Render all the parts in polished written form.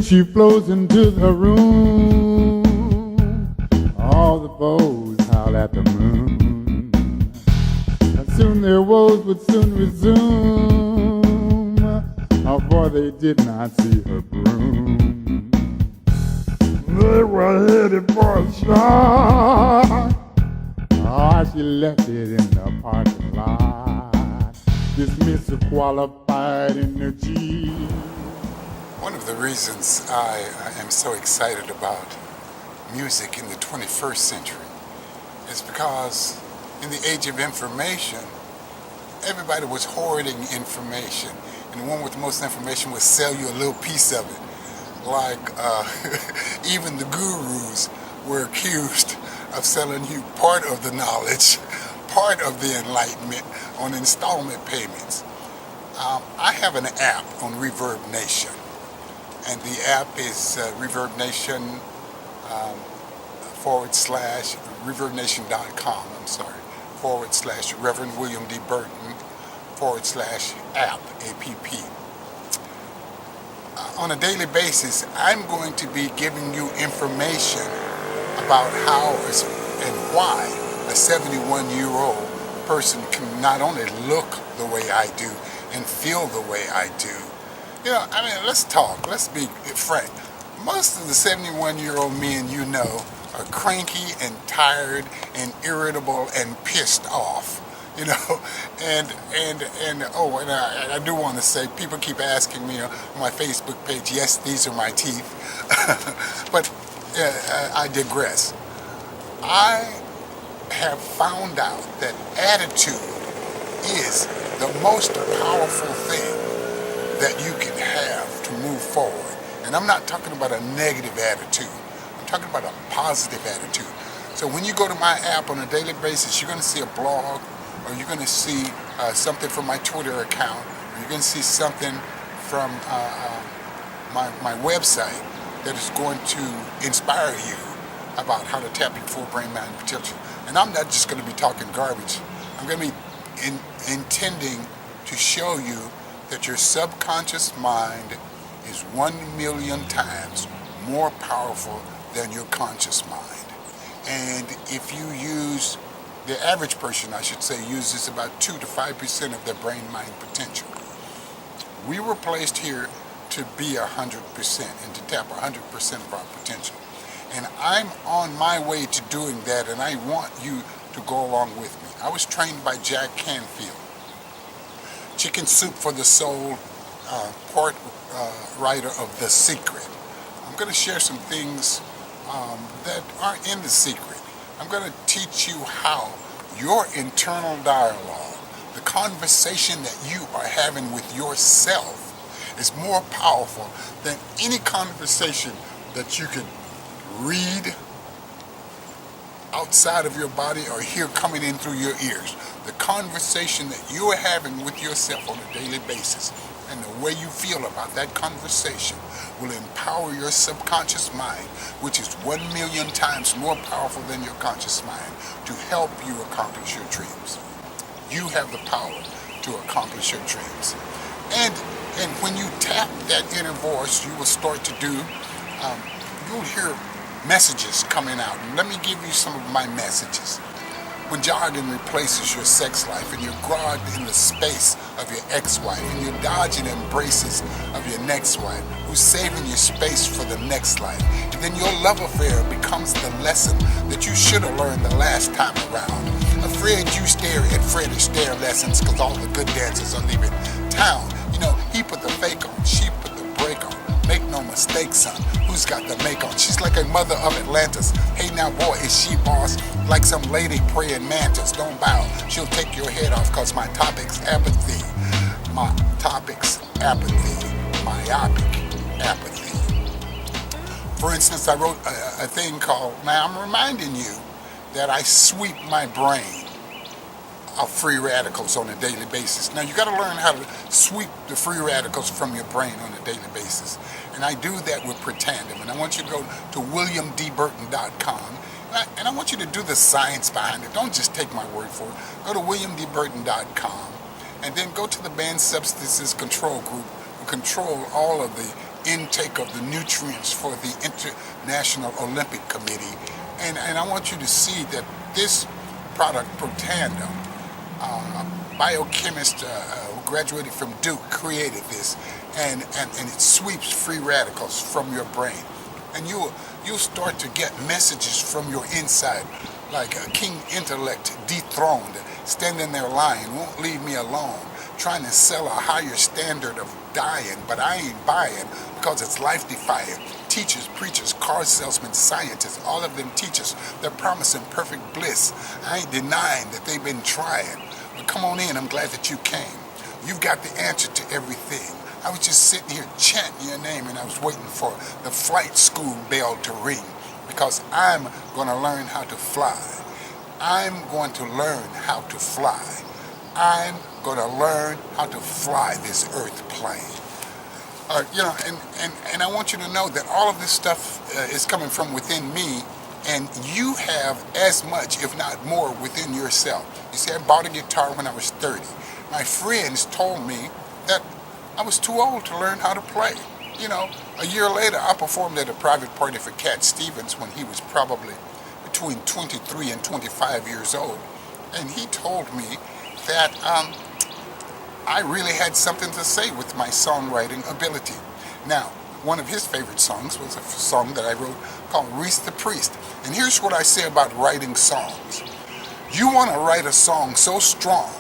she flows into the room, all the foes howl at the moon, and soon their woes would soon resume, for they did not see her broom. They were headed for a shot. Ah, she left it in the parking lot. Dismiss the qualified energy. One of the reasons I am so excited about music in the 21st century is because in the age of information, everybody was hoarding information, and the one with the most information would sell you a little piece of it. Like even the gurus were accused of selling you part of the knowledge, part of the enlightenment on installment payments. I have an app on Reverb Nation, and the app is ReverbNation /ReverbNation.com, / Reverend William D. Burton /app, APP. On a daily basis, I'm going to be giving you information about how and why a 71-year-old person can not only look the way I do and feel the way I do. You know, I mean, let's talk. Let's be frank. Most of the 71-year-old men you know are cranky and tired and irritable and pissed off. You know, and I do want to say, people keep asking me on my Facebook page, yes, these are my teeth, but I digress. I have found out that attitude is the most powerful thing that you can have to move forward. And I'm not talking about a negative attitude. I'm talking about a positive attitude. So when you go to my app on a daily basis, you're going to see a blog, or you're going to see something from my Twitter account, or you're going to see something from my website that is going to inspire you about how to tap your full brain mind potential. And I'm not just going to be talking garbage. I'm going to be intending to show you that your subconscious mind is 1,000,000 times more powerful than your conscious mind. And if you use, the average person, I should say, uses about 2 to 5% of their brain-mind potential. We were placed here to be 100% and to tap 100% of our potential. And I'm on my way to doing that, and I want you to go along with me. I was trained by Jack Canfield, Chicken Soup for the Soul, part writer of The Secret. I'm going to share some things that aren't in The Secret. I'm going to teach you how your internal dialogue, the conversation that you are having with yourself, is more powerful than any conversation that you could read outside of your body or hear coming in through your ears. The conversation that you are having with yourself on a daily basis and the way you feel about that conversation will empower your subconscious mind, which is 1,000,000 times more powerful than your conscious mind, to help you accomplish your dreams. You have the power to accomplish your dreams. And when you tap that inner voice, you will start to do, you'll hear messages coming out. And let me give you some of my messages. When jogging replaces your sex life, and you're grogged in the space of your ex-wife, and you're dodging embraces of your next wife, who's saving your space for the next life, and then your love affair becomes the lesson that you should have learned the last time around. Afraid you stare at Fred Astaire lessons because all the good dancers are leaving town. You know, he put the fake on, she put the break on. Make no mistake, son, who's got the make on? She's like a mother of Atlantis. Hey now, boy, is she boss? Like some lady praying mantis. Don't bow, she'll take your head off, cause my topic's apathy. My topic's apathy. Myopic apathy. For instance, I wrote a thing called, now I'm reminding you that I sweep my brain of free radicals on a daily basis. Now you got to learn how to sweep the free radicals from your brain on a daily basis. And I do that with Pretandem. And I want you to go to WilliamDBurton.com. And I want you to do the science behind it. Don't just take my word for it. Go to WilliamDBurton.com and then go to the Banned Substances Control Group, who control all of the intake of the nutrients for the International Olympic Committee. And I want you to see that this product, Protandim, a biochemist who graduated from Duke, created this, and it sweeps free radicals from your brain. And you'll start to get messages from your inside, like a king intellect dethroned, standing there lying, won't leave me alone, trying to sell a higher standard of dying, but I ain't buying because it's life-defying. Teachers, preachers, car salesmen, scientists, all of them teachers, they're promising perfect bliss. I ain't denying that they've been trying, but come on in, I'm glad that you came. You've got the answer to everything. I was just sitting here chanting your name, and I was waiting for the flight school bell to ring, because I'm going to learn how to fly. I'm going to learn how to fly. I'm going to learn how to fly this earth plane. And I want you to know that all of this stuff is coming from within me, and you have as much, if not more, within yourself. You see, I bought a guitar when I was 30. My friends told me that I was too old to learn how to play. You know, a year later, I performed at a private party for Cat Stevens when he was probably between 23 and 25 years old. And he told me that I really had something to say with my songwriting ability. Now, one of his favorite songs was a song that I wrote called Reese the Priest. And here's what I say about writing songs. You want to write a song so strong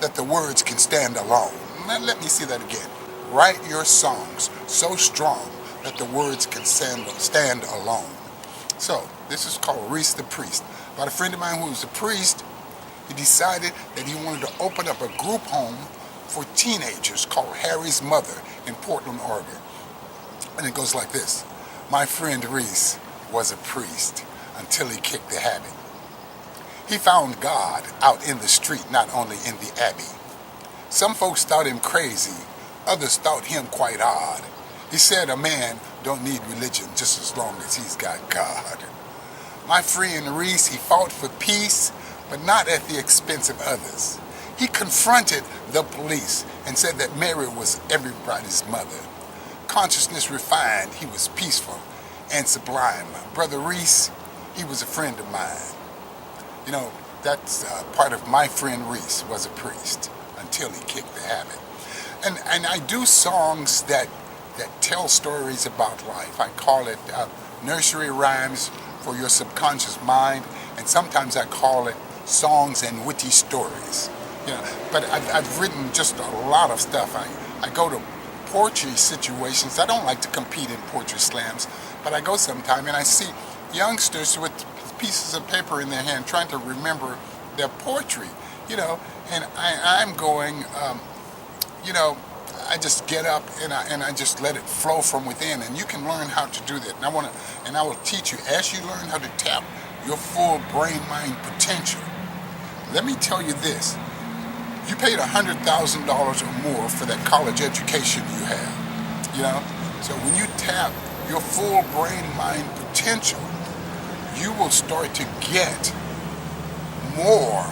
that the words can stand alone. Now, let me see that again. Write your songs so strong that the words can stand alone. So, this is called Reese the Priest. About a friend of mine who was a priest, he decided that he wanted to open up a group home for teenagers called Harry's Mother in Portland, Oregon. And it goes like this. My friend Reese was a priest until he kicked the habit. He found God out in the street, not only in the abbey. Some folks thought him crazy, others thought him quite odd. He said a man don't need religion just as long as he's got God. My friend Reese, he fought for peace, but not at the expense of others. He confronted the police and said that Mary was everybody's mother. Consciousness refined, he was peaceful and sublime. Brother Reese, he was a friend of mine. You know, that's part of my friend Reese was a priest until he kicked the habit. And I do songs that tell stories about life. I call it nursery rhymes for your subconscious mind, and sometimes I call it songs and witty stories. You know, but I've written just a lot of stuff. I go to poetry situations. I don't like to compete in poetry slams, but I go sometime and I see youngsters with pieces of paper in their hand trying to remember their poetry, you know, and I'm going, you know, I just get up and I just let it flow from within, and you can learn how to do that. And I will teach you as you learn how to tap your full brain-mind potential. Let me tell you this. You paid $100,000 or more for that college education you have, you know? So when you tap your full brain-mind potential, you will start to get more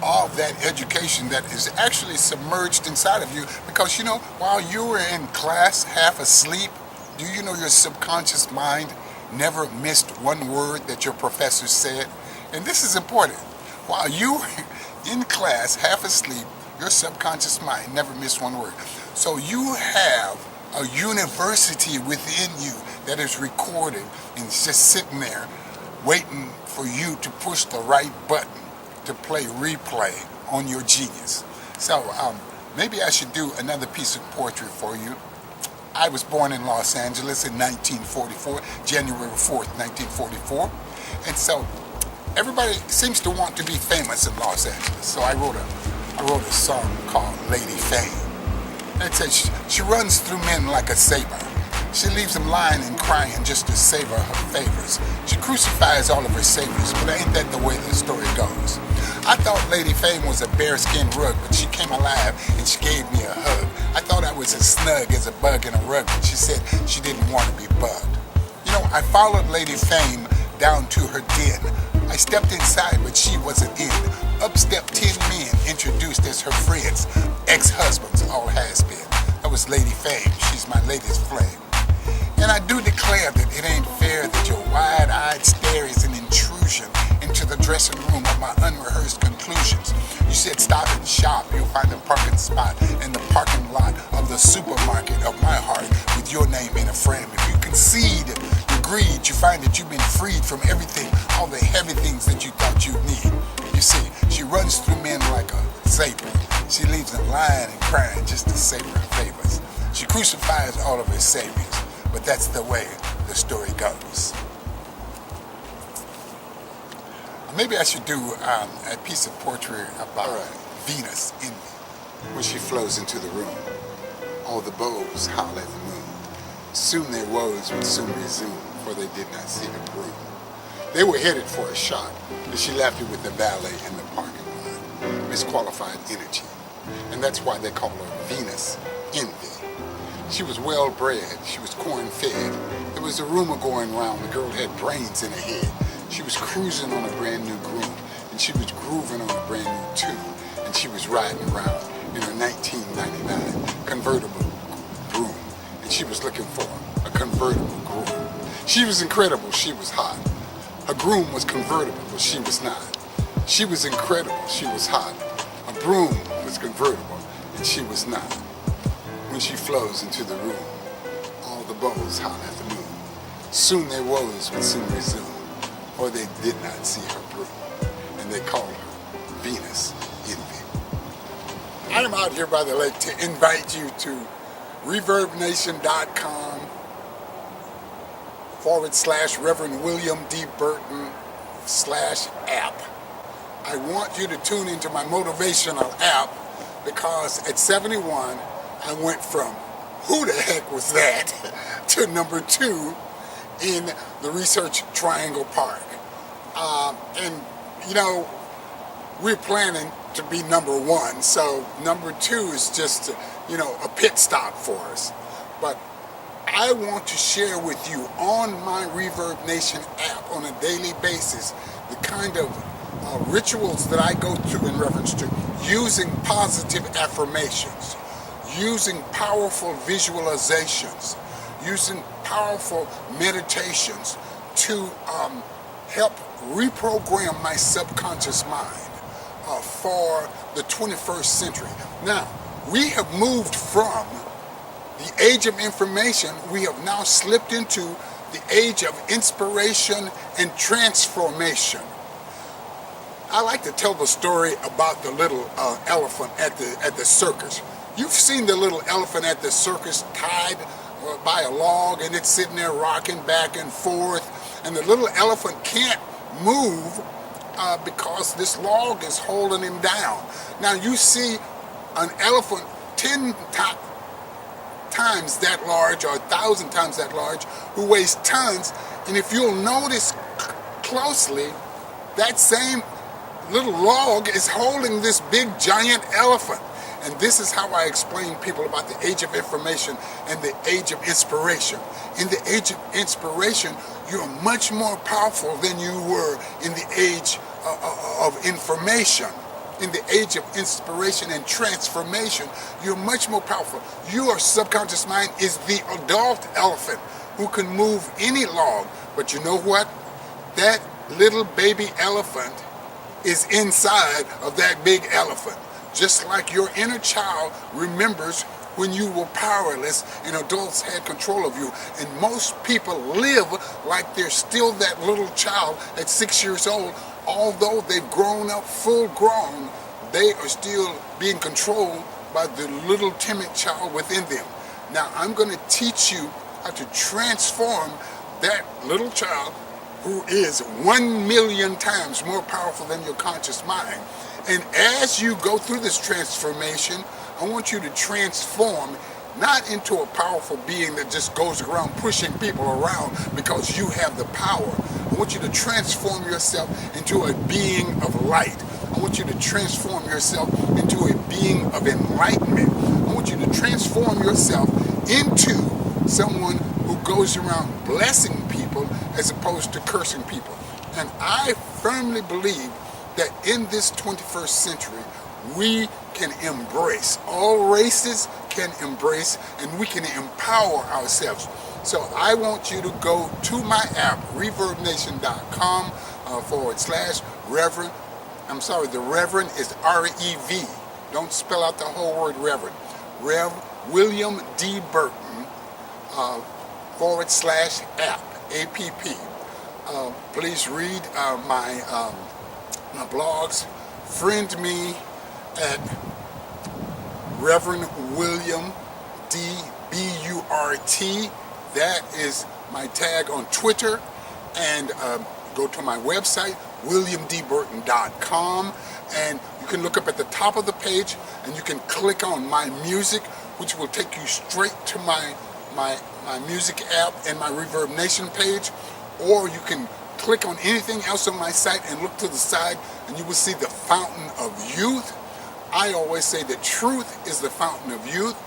of that education that is actually submerged inside of you. Because, you know, while you were in class half asleep, do you know your subconscious mind never missed one word that your professor said? And this is important. While you were in class half asleep, your subconscious mind never missed one word. So you have a university within you that is recorded and it's just sitting there waiting for you to push the right button to play replay on your genius. So maybe I should do another piece of poetry for you. I was born in Los Angeles in 1944, January 4th, 1944. And so everybody seems to want to be famous in Los Angeles. So I wrote a song called Lady Fame. It says, she runs through men like a saber. She leaves them lying and crying just to savor her favors. She crucifies all of her saviors, but ain't that the way the story goes? I thought Lady Fame was a bearskin rug, but she came alive and she gave me a hug. I thought I was as snug as a bug in a rug, but she said she didn't want to be bugged. You know, I followed Lady Fame down to her den. I stepped inside, but she wasn't in. Up stepped 10 men, introduced as her friends, ex-husbands, all has been. That was Lady Fame. She's my latest flame. And I do declare that it ain't fair that your wide-eyed stare is an intrusion into the dressing room of my unrehearsed conclusions. You said stop and shop, you'll find a parking spot in the parking lot of the supermarket of my heart with your name in a frame. If you concede your greed, you find that you've been freed from everything, all the heavy things that you thought you'd need. You see, she runs through men like a saber. She leaves them lying and crying just to savor her favors. She crucifies all of her saviors, but that's the way the story goes. Maybe I should do a piece of poetry about Venus in me. When she flows into the room, all the beaux howl at the moon. Soon their woes would soon resume, for they did not see her broom. They were headed for a shot, and she left it with the valet in the parking lot. Misqualified energy, and that's why they call her Venus Envy. She was well-bred, she was corn-fed. There was a rumor going around the girl had brains in her head. She was cruising on a brand new groom, and she was grooving on a brand new tune, and she was riding around in a 1999 convertible groom, and she was looking for a convertible groom. She was incredible, she was hot. Her groom was convertible, but she was not. She was incredible, she was hot. Her broom was convertible, and she was not. When she flows into the room, all the beaux howl at the moon. Soon their woes would soon resume, or they did not see her broom, and they called her Venus Envy. I am out here by the lake to invite you to ReverbNation.com / Reverend William D. Burton /app. I want you to tune into my motivational app because at 71, I went from who the heck was that to number 2 in the Research Triangle Park. And you know, we're planning to be number 1, so number 2 is just, you know, a pit stop for us. But I want to share with you on my Reverb Nation app on a daily basis the kind of rituals that I go through in reference to using positive affirmations, using powerful visualizations, using powerful meditations to help reprogram my subconscious mind for the 21st century. Now, we have moved from the age of information, we have now slipped into the age of inspiration and transformation. I like to tell the story about the little elephant at the circus. You've seen the little elephant at the circus tied by a log, and it's sitting there rocking back and forth, and the little elephant can't move because this log is holding him down. Now you see an elephant 10 times that large or 1,000 times that large who weighs tons, and if you'll notice closely, that same little log is holding this big giant elephant. And this is how I explain people about the age of information and the age of inspiration. In the age of inspiration, you're much more powerful than you were in the age of information. In the age of inspiration and transformation, you're much more powerful. Your subconscious mind is the adult elephant who can move any log. But you know what? That little baby elephant is inside of that big elephant. Just like your inner child remembers when you were powerless and adults had control of you. And most people live like they're still that little child at 6 years old. Although they've grown up full grown, they are still being controlled by the little timid child within them. Now I'm going to teach you how to transform that little child who is 1 million times more powerful than your conscious mind. And as you go through this transformation, I want you to transform not into a powerful being that just goes around pushing people around because you have the power. I want you to transform yourself into a being of light. I want you to transform yourself into a being of enlightenment. I want you to transform yourself into someone who goes around blessing people as opposed to cursing people. And I firmly believe that in this 21st century, we can embrace, all races can embrace, and we can empower ourselves. So I want you to go to my app, reverbnation.com /Reverend. I'm sorry, the Reverend is R-E-V. Don't spell out the whole word Reverend. Rev William D. Burton /app, APP. Please read my blogs. Friend me at Reverend William D. B-U-R-T. That is my tag on Twitter. And go to my website, williamdburton.com, and you can look up at the top of the page and you can click on my music, which will take you straight to my music app and my Reverb Nation page, or you can click on anything else on my site and look to the side and you will see the Fountain of Youth. I always say that truth is the fountain of youth,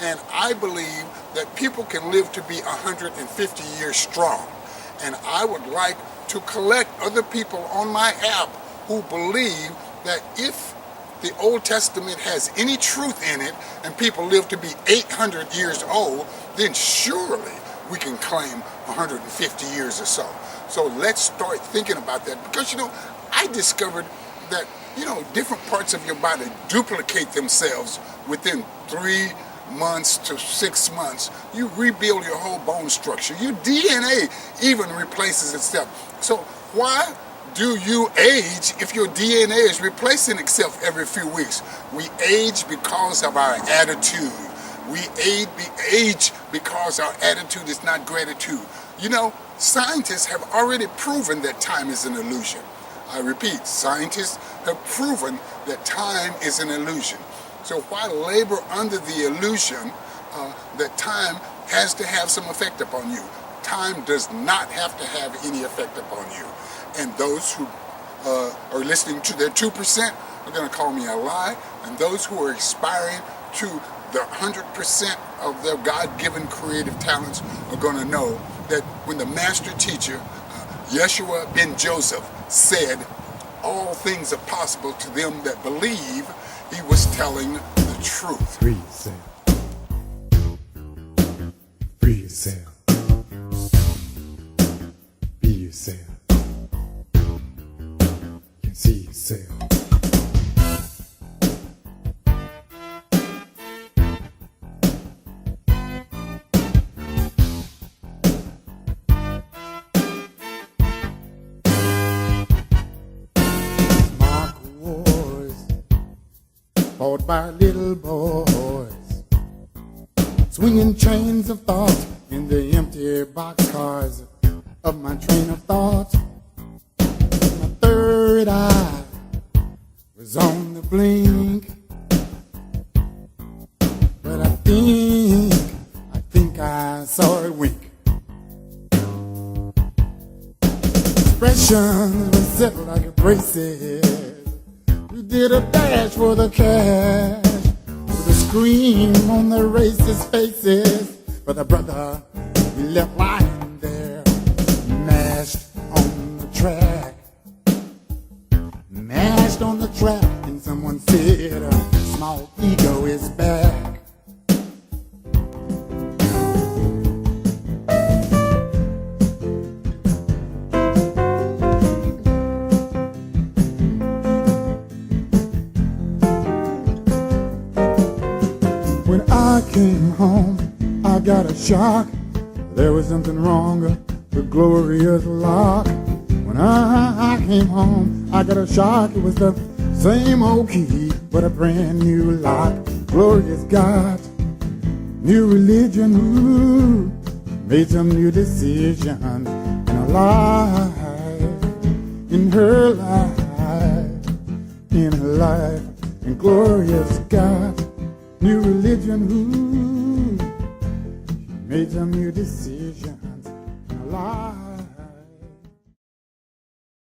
and I believe that people can live to be 150 years strong. And I would like to collect other people on my app who believe that if the Old Testament has any truth in it and people live to be 800 years old, then surely we can claim 150 years or so. So let's start thinking about that, because I discovered that different parts of your body duplicate themselves within 3 months to 6 months. You rebuild your whole bone structure. Your DNA even replaces itself. So why do you age if your DNA is replacing itself every few weeks? We age because of our attitude. We age because our attitude is not gratitude. Scientists have already proven that time is an illusion. I repeat, scientists have proven that time is an illusion. So why labor under the illusion that time has to have some effect upon you? Time does not have to have any effect upon you. And those who are listening to their 2% are going to call me a lie. And those who are aspiring to the 100% of their God-given creative talents are going to know that when the master teacher, Yeshua ben Joseph, said, all things are possible to them that believe, he was telling the truth. Free yourself. Free yourself. Be yourself. You can see yourself. Fought by little boys, swinging chains of thought in the empty boxcars of my train of thought. My third eye was on the blink, but I think I saw it wink. Expressions were set like braces. We did a dash for the cash, with a scream on the racist faces. But the brother, he left lying there, mashed on the track. Mashed on the track, and someone said, a small ego is back. When I came home, I got a shock. There was something wrong with Gloria's lock. When I came home, I got a shock. It was the same old key, but a brand new lock. Gloria's got new religion, ooh, made some new decision in her life, in her life, in her life. And Gloria's got new religion, ooh, she made some new decisions in her life.